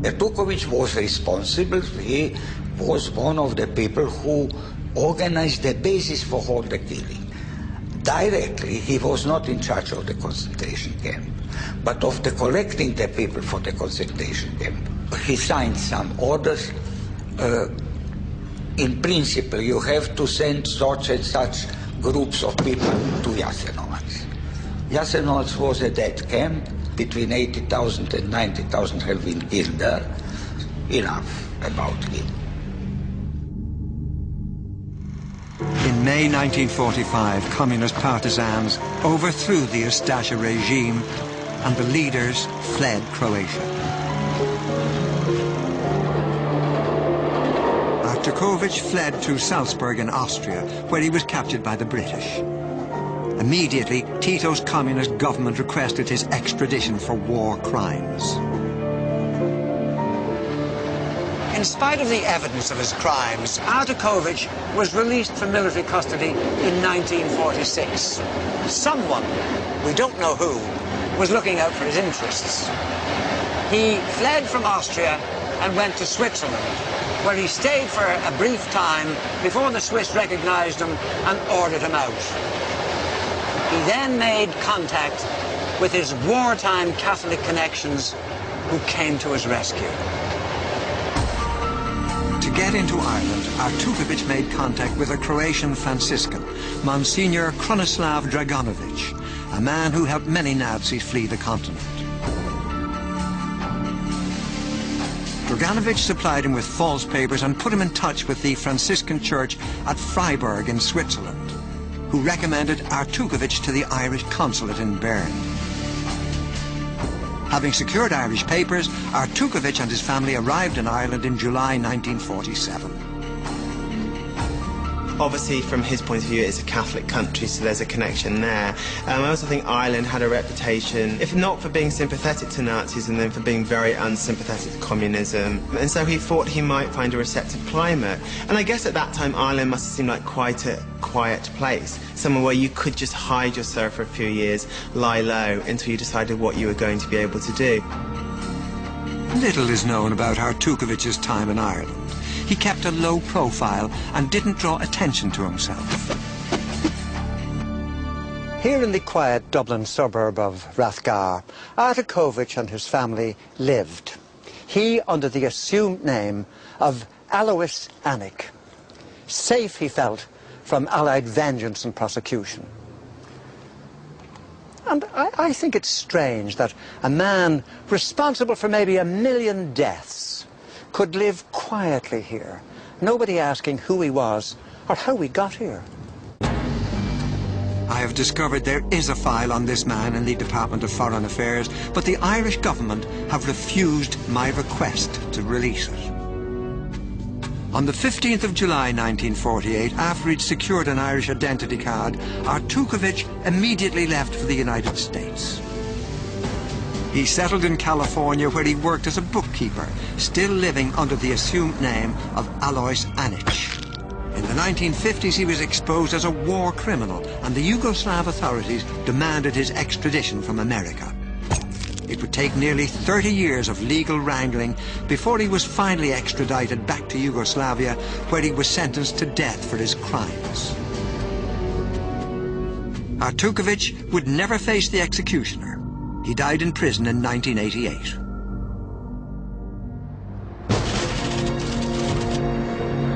Ertuković was responsible. He was one of the people who organized the basis for all the killing. Directly, he was not in charge of the concentration camp, but of the collecting the people for the concentration camp. He signed some orders. In principle, you have to send such and such groups of people to Jasenovac. Jasenovac was a dead camp. Between 80,000 and 90,000 have been killed there. Enough about him. In May 1945, communist partisans overthrew the Ustasha regime and the leaders fled Croatia. Ertuković fled to Salzburg in Austria, where he was captured by the British. Immediately, Tito's communist government requested his extradition for war crimes. In spite of the evidence of his crimes, Ertuković was released from military custody in 1946. Someone, we don't know who, was looking out for his interests. He fled from Austria and went to Switzerland, where he stayed for a brief time before the Swiss recognized him and ordered him out. He then made contact with his wartime Catholic connections, who came to his rescue. To get into Ireland, Ertuković made contact with a Croatian Franciscan, Monsignor Krunoslav Draganović, a man who helped many Nazis flee the continent. Draganović supplied him with false papers and put him in touch with the Franciscan church at Freiburg in Switzerland, who recommended Ertuković to the Irish consulate in Bern. Having secured Irish papers, Ertuković and his family arrived in Ireland in July 1947. Obviously, from his point of view, it's a Catholic country, so there's a connection there. I also think Ireland had a reputation, if not for being sympathetic to Nazis, and then for being very unsympathetic to communism. And so he thought he might find a receptive climate. And I guess at that time, Ireland must have seemed like quite a quiet place, somewhere where you could just hide yourself for a few years, lie low, until you decided what you were going to be able to do. Little is known about Ertuković's time in Ireland. He kept a low profile and didn't draw attention to himself. Here in the quiet Dublin suburb of Rathgar, Ertuković and his family lived. He under the assumed name of Alois Anik. Safe, he felt, from Allied vengeance and prosecution. And I think it's strange that a man responsible for maybe 1 million deaths could live quietly here, nobody asking who he was or how we got here. I have discovered there is a file on this man in the Department of Foreign Affairs, but the Irish government have refused my request to release it. On the 15th of July 1948, after he'd secured an Irish identity card, Ertuković immediately left for the United States. He settled in California, where he worked as a bookkeeper, still living under the assumed name of Alois Anik. In the 1950s, he was exposed as a war criminal, and the Yugoslav authorities demanded his extradition from America. It would take nearly 30 years of legal wrangling before he was finally extradited back to Yugoslavia, where he was sentenced to death for his crimes. Ertuković would never face the executioner. He died in prison in 1988.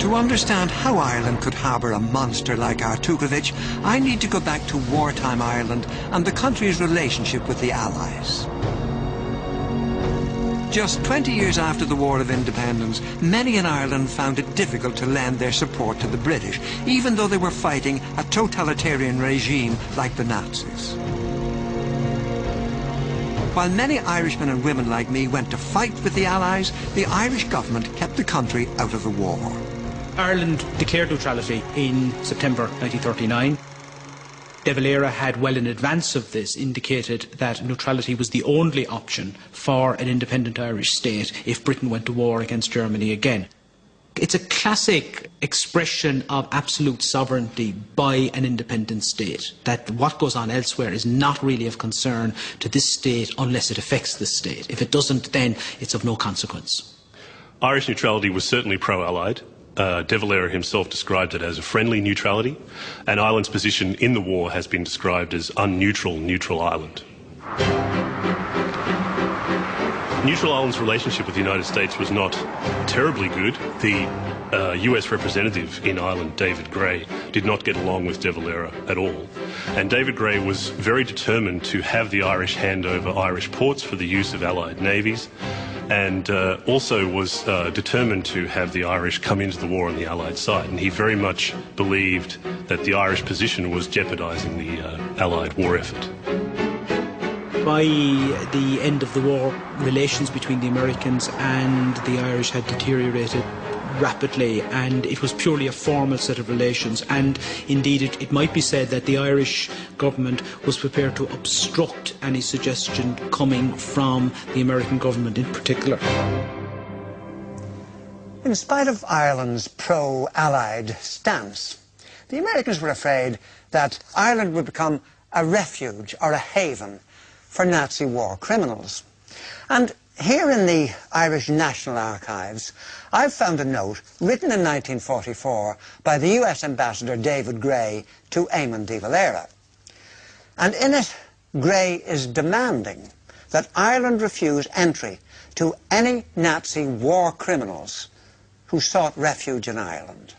To understand how Ireland could harbour a monster like Ertuković, I need to go back to wartime Ireland and the country's relationship with the Allies. Just 20 years after the War of Independence, many in Ireland found it difficult to lend their support to the British, even though they were fighting a totalitarian regime like the Nazis. While many Irishmen and women like me went to fight with the Allies, the Irish government kept the country out of the war. Ireland declared neutrality in September 1939. De Valera had, well in advance of this, indicated that neutrality was the only option for an independent Irish state if Britain went to war against Germany again. It's a classic expression of absolute sovereignty by an independent state, that what goes on elsewhere is not really of concern to this state unless it affects this state. If it doesn't, then it's of no consequence. Irish neutrality was certainly pro-Allied. De Valera himself described it as a friendly neutrality, and Ireland's position in the war has been described as unneutral, neutral Ireland. Neutral Ireland's relationship with the United States was not terribly good. The US representative in Ireland, David Gray, did not get along with De Valera at all. And David Gray was very determined to have the Irish hand over Irish ports for the use of Allied navies, and also was determined to have the Irish come into the war on the Allied side. And he very much believed that the Irish position was jeopardising the Allied war effort. By the end of the war, relations between the Americans and the Irish had deteriorated rapidly, and it was purely a formal set of relations, and indeed it might be said that the Irish government was prepared to obstruct any suggestion coming from the American government in particular. In spite of Ireland's pro-Allied stance, the Americans were afraid that Ireland would become a refuge or a haven for Nazi war criminals. And here in the Irish National Archives, I've found a note written in 1944 by the US Ambassador David Gray to Eamon de Valera. And in it, Gray is demanding that Ireland refuse entry to any Nazi war criminals who sought refuge in Ireland.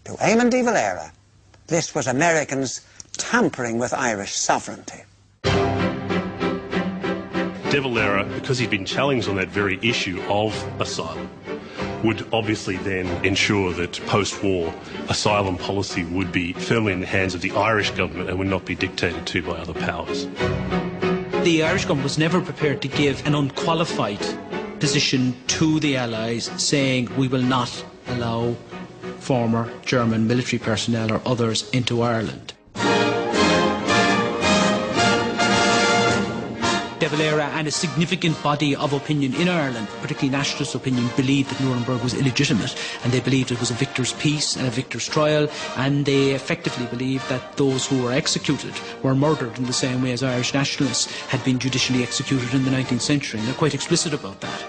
To Eamon de Valera, this was Americans tampering with Irish sovereignty. De Valera, because he'd been challenged on that very issue of asylum, would obviously then ensure that post-war asylum policy would be firmly in the hands of the Irish government and would not be dictated to by other powers. The Irish government was never prepared to give an unqualified position to the Allies, saying we will not allow former German military personnel or others into Ireland. De Valera and a significant body of opinion in Ireland, particularly nationalist opinion, believed that Nuremberg was illegitimate, and they believed it was a victor's peace and a victor's trial, and they effectively believed that those who were executed were murdered in the same way as Irish nationalists had been judicially executed in the 19th century, and they're quite explicit about that.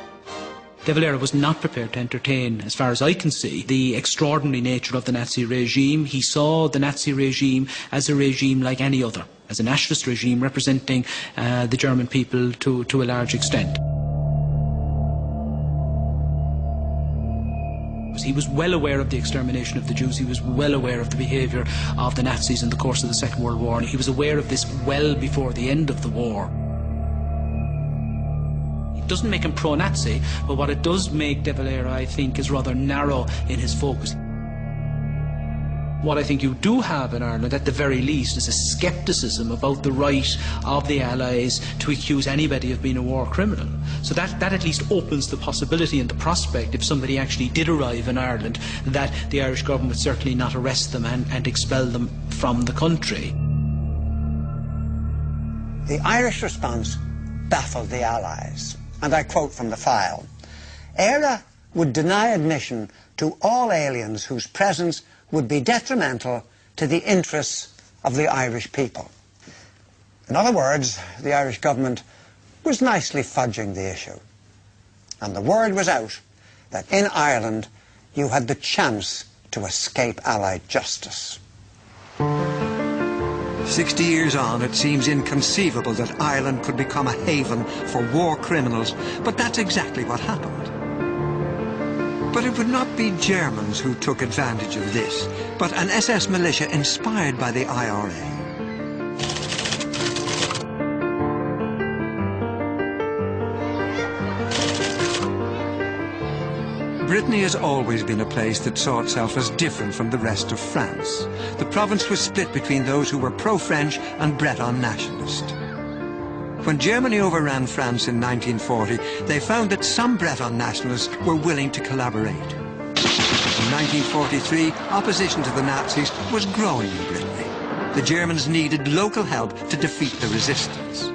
De Valera was not prepared to entertain, as far as I can see, the extraordinary nature of the Nazi regime. He saw the Nazi regime as a regime like any other, as a nationalist regime representing the German people to a large extent. He was well aware of the extermination of the Jews. He was well aware of the behaviour of the Nazis in the course of the Second World War, and he was aware of this well before the end of the war. It doesn't make him pro-Nazi, but what it does make De Valera, I think, is rather narrow in his focus. What I think you do have in Ireland, at the very least, is a scepticism about the right of the Allies to accuse anybody of being a war criminal. So that at least opens the possibility and the prospect, if somebody actually did arrive in Ireland, that the Irish government would certainly not arrest them and expel them from the country. The Irish response baffled the Allies. And I quote from the file, "EIRE would deny admission to all aliens whose presence would be detrimental to the interests of the Irish people." In other words, the Irish government was nicely fudging the issue. And the word was out that in Ireland you had the chance to escape Allied justice. 60 years on, it seems inconceivable that Ireland could become a haven for war criminals, but that's exactly what happened. But it would not be Germans who took advantage of this, but an SS militia inspired by the EIRE. Brittany has always been a place that saw itself as different from the rest of France. The province was split between those who were pro-French and Breton nationalist. When Germany overran France in 1940, they found that some Breton nationalists were willing to collaborate. In 1943, opposition to the Nazis was growing in Brittany. The Germans needed local help to defeat the resistance.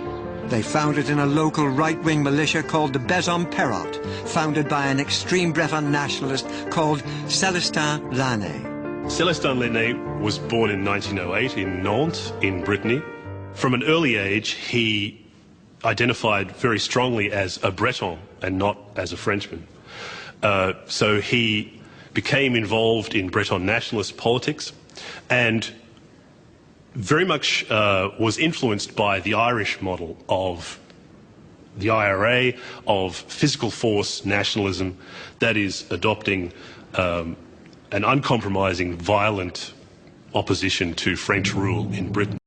They founded in a local right-wing militia called the Besom Perrot, founded by an extreme Breton nationalist called Célestin Lanné. Célestin Lanné was born in 1908 in Nantes, in Brittany. From an early age, he identified very strongly as a Breton and not as a Frenchman. So he became involved in Breton nationalist politics and very much was influenced by the Irish model of the EIRE, of physical force nationalism, that is adopting an uncompromising, violent opposition to French rule in Britain.